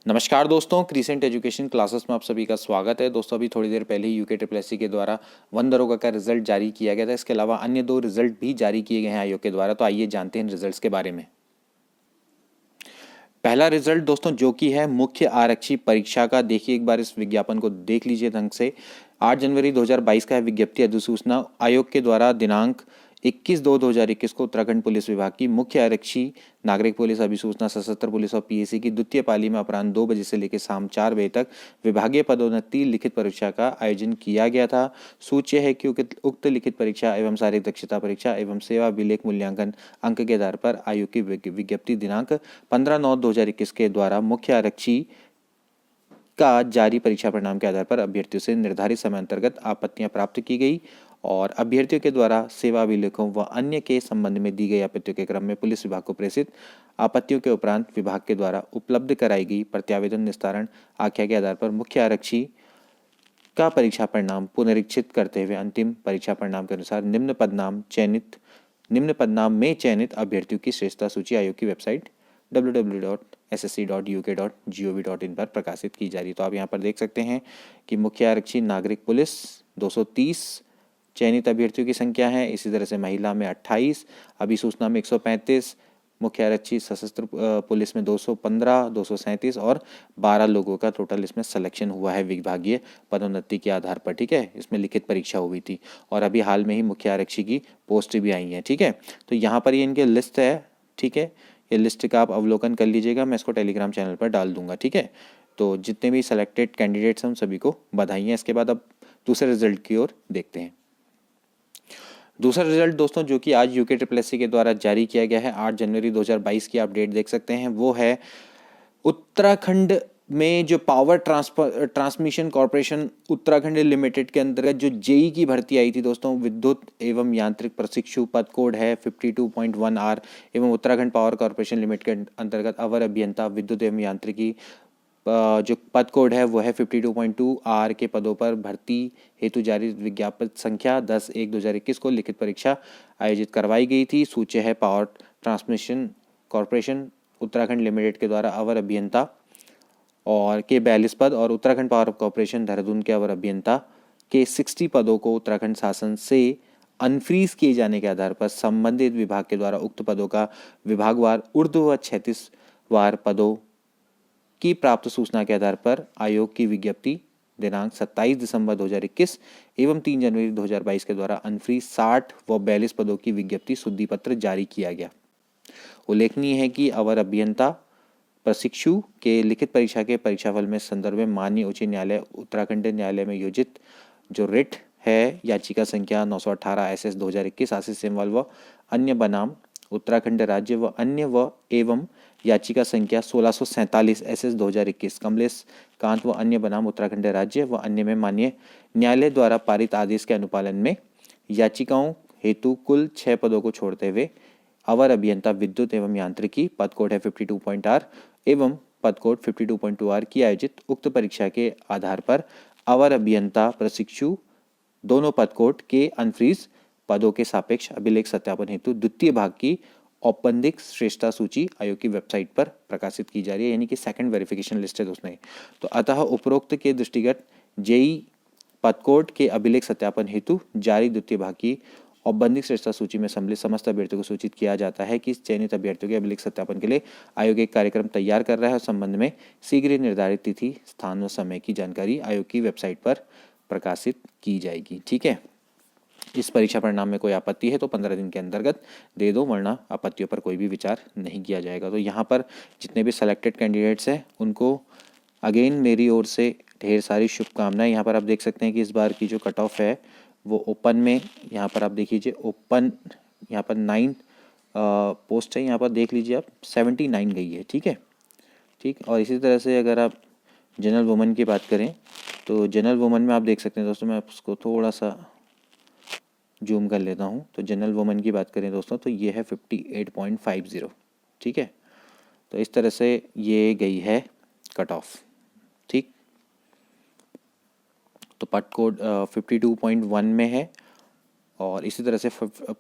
नमस्कार दोस्तों, crescent education classes में आप सभी का स्वागत है। दोस्तों अभी थोड़ी देर पहले ही यूके ट्रिपल एससी के द्वारा वन दरोगा का रिजल्ट जारी किया गया था। इसके अलावा अन्य दो रिजल्ट भी जारी किए गए हैं आयोग के द्वारा। तो आइए जानते हैं रिजल्ट्स के बारे में। पहला रिजल्ट दोस्तों जो कि है मुख्य आरक्षी परीक्षा का, देखिए एक बार इस विज्ञापन को देख लीजिए ढंग से। 8 जनवरी 2022 का है विज्ञप्ति अधिसूचना आयोग के द्वारा दिनांक 21/2/2021 को उत्तराखंड पुलिस विभाग की मुख्य आरक्षी, नागरिक पुलिस अभिसूचना, सशस्त्र पुलिस और पीएसी की द्वितीय पाली में अपराह्न 2 बजे से लेकर शाम 4 बजे तक विभागीय पदोन्नति लिखित परीक्षा का आयोजन किया गया था। सूच्य है कि उक्त लिखित परीक्षा एवं शारीरिक दक्षता परीक्षा एवं सेवा अभिलेख मूल्यांकन अंक के आधार पर आयोग की विज्ञप्ति दिनांक 15/9/2021 के द्वारा मुख्य आरक्षी का जारी परीक्षा परिणाम के आधार पर अभ्यर्थियों से निर्धारित समय अंतर्गत आपत्तियां प्राप्त की गई और अभ्यर्थियों के द्वारा सेवा अभिलेखों व अन्य के संबंध में दी गई आपत्तियों के क्रम में पुलिस विभाग को प्रेषित आपत्तियों के उपरांत विभाग के द्वारा उपलब्ध कराई गई प्रत्यावेदन निस्तारण आख्या के आधार पर मुख्य आरक्षी का परीक्षा परिणाम पुनरीक्षित करते हुए अंतिम परीक्षा परिणाम के अनुसार निम्न पदनाम में चयनित अभ्यर्थियों की श्रेष्ठता सूची आयोग की वेबसाइट www.ssc.uk.gov.in पर प्रकाशित की जा रही है। तो आप यहाँ पर देख सकते हैं कि मुख्य आरक्षी नागरिक पुलिस 230 चयनित अभ्यर्थियों की संख्या है। इसी तरह से महिला में 28, अभिसूचना में 135, मुख्य आरक्षी सशस्त्र पुलिस में 215, 237 और 12 लोगों का टोटल इसमें सिलेक्शन हुआ है विभागीय पदोन्नति के आधार पर। ठीक है, इसमें लिखित परीक्षा हुई थी और अभी हाल में ही मुख्य आरक्षी की पोस्ट भी आई है। ठीक है, तो यहाँ पर ये इनके लिस्ट है। ठीक है, ये लिस्ट का आप अवलोकन कर लीजिएगा, मैं इसको टेलीग्राम चैनल पर डाल दूंगा। ठीक है, तो जितने भी सेलेक्टेड कैंडिडेट्स हैं उन सभी को बधाई। इसके बाद अब दूसरे रिजल्ट की ओर देखते हैं। दूसरा रिजल्ट दोस्तों जो कि आज यूके ट्रिपल एससी के द्वारा जारी किया गया है, 8 जनवरी 2022 की आप डेट देख सकते हैं, वो है उत्तराखंड में जो power transmission corporation Uttarakhand limited के अंतर्गत जो जेई की भर्ती आई थी दोस्तों, विद्युत एवं यांत्रिक प्रशिक्षु, पद कोड है 52.1R एवं उत्तराखंड पावर कॉर्पोरेशन लिमिटेड के अंतर्गत अवर अभियंता विद्युत एवं यांत्रिकी जो पद कोड है वो है 52.2R के पदों पर भर्ती हेतु जारी विज्ञापन संख्या 10/1/2021 को लिखित परीक्षा आयोजित करवाई गई थी। सूची है power transmission corporation Uttarakhand limited के द्वारा अवर अभियंता और के 42 पद और उत्तराखंड पावर कॉर्पोरेशन देहरादून के अवर अभियंता के 60 पदों को उत्तराखंड शासन से अनफ्रीज किए जाने के आधार पर संबंधित विभाग के द्वारा उक्त पदों का विभागवार ऊर्ध्व व 36 वार पदों की प्राप्त सूचना के आधार पर आयोग की विज्ञप्ति दिनांक 27 दिसंबर 2021 एवं 3 जनवरी 2022 के द्वारा अनफ्री 60 व 42 पदों की विज्ञप्ति शुद्धि पत्र जारी किया गया। उल्लेखनीय है कि अवर अभियंता प्रशिक्षु के लिखित परीक्षा के परीक्षाफल में संदर्भ में माननीय उच्च न्यायालय उत्तराखंड न्यायालय में योजित जो रिट है याचिका संख्या 918 SS 2021 आशीष सेमवाल व अन्य बनाम उत्तराखंड राज्य व अन्य व एवं याचिका संख्या 1647 SS 2021 कमलेश कांत व अन्य बनाम उत्तराखंड राज्य व अन्य में माननीय न्यायालय द्वारा पारित आदेश के अनुपालन में याचिकाओं हेतु कुल 6 पदों को छोड़ते हुए अवर अभियंता विद्युत एवं यांत्रिकी पद कोड है 52.R एवं पद कोड 52.2R की आयोजित उक्त परीक्षा के आधार पर अवर अभियंता प्रशिक्षु दोनों पद कोड के अनफ्रीज पदों के सापेक्ष अभिलेख सत्यापन हेतु द्वितीय भाग की औपबंधिक श्रेष्ठता सूची आयोग की वेबसाइट पर प्रकाशित की जा रही है, यानी कि सेकंड वेरिफिकेशन लिस्ट है दोस्तों। तो अतः उपरोक्त के दृष्टिगत जेई पद कोड के अभिलेख सत्यापन हेतु जारी द्वितीय भाग की औपबंधिक श्रेष्ठता सूची में सम्मिलित समस्त अभ्यर्थियों को सूचित किया जाता है कि चयनित अभ्यर्थियों के अभिलेख सत्यापन के लिए आयोग एक कार्यक्रम तैयार कर रहा है और संबंध में शीघ्र ही निर्धारित तिथि, स्थान व समय की जानकारी आयोग की वेबसाइट पर प्रकाशित की जाएगी। ठीक है, इस परीक्षा परिणाम में कोई आपत्ति है तो 15 दिन के अंतर्गत दे दो, वरना आपत्तियों पर कोई भी विचार नहीं किया जाएगा। तो यहाँ पर जितने भी सेलेक्टेड कैंडिडेट्स हैं उनको अगेन मेरी ओर से ढेर सारी शुभकामनाएं। यहाँ पर आप देख सकते हैं कि इस बार की जो कट ऑफ है वो ओपन में, यहाँ पर आप देख लीजिए ओपन, यहाँ पर 9 पोस्ट है, यहाँ पर देख लीजिए आप 79 गई है। ठीक है, ठीक। और इसी तरह से अगर आप जनरल वुमेन की बात करें तो जनरल वुमेन में आप देख सकते हैं दोस्तों, मैं उसको थोड़ा सा जूम कर लेता हूँ। तो जनरल वुमेन की बात करें दोस्तों तो ये है 58.50। ठीक है, तो इस तरह से ये गई है कट ऑफ। ठीक, तो पद कोड 52.1 में है और इसी तरह से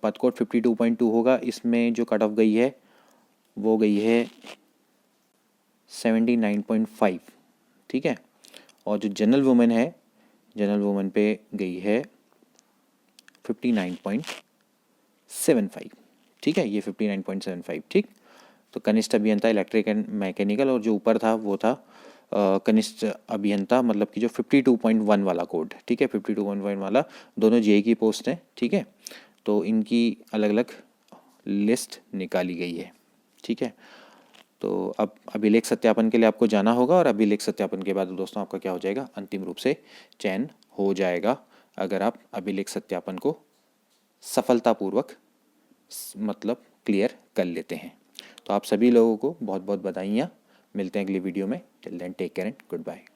पद कोड 52.2 होगा। इसमें जो कट ऑफ गई है वो गई है 79.5, ठीक है। और जो जनरल वुमेन है, जनरल वुमेन पे गई है 59.75, ठीक है, ये 59.75, ठीक। तो कनिष्ठ अभियंता इलेक्ट्रिक एंड मैकेनिकल, और जो ऊपर था वो था कनिष्ठ अभियंता, मतलब कि जो 52.1 वाला कोड, ठीक है, 52.1 वाला, दोनों जेई की पोस्ट हैं, ठीक है। तो इनकी अलग अलग लिस्ट निकाली गई है, ठीक है। तो अब अभिलेख सत्यापन के लिए आपको जाना होगा, और अभिलेख सत्यापन के बाद दोस्तों आपका क्या हो जाएगा, अंतिम रूप से चयन हो जाएगा, अगर आप अभिलेख सत्यापन को सफलतापूर्वक मतलब क्लियर कर लेते हैं। तो आप सभी लोगों को बहुत बहुत बधाइयाँ। मिलते हैं अगली वीडियो में। Till then take care and good bye.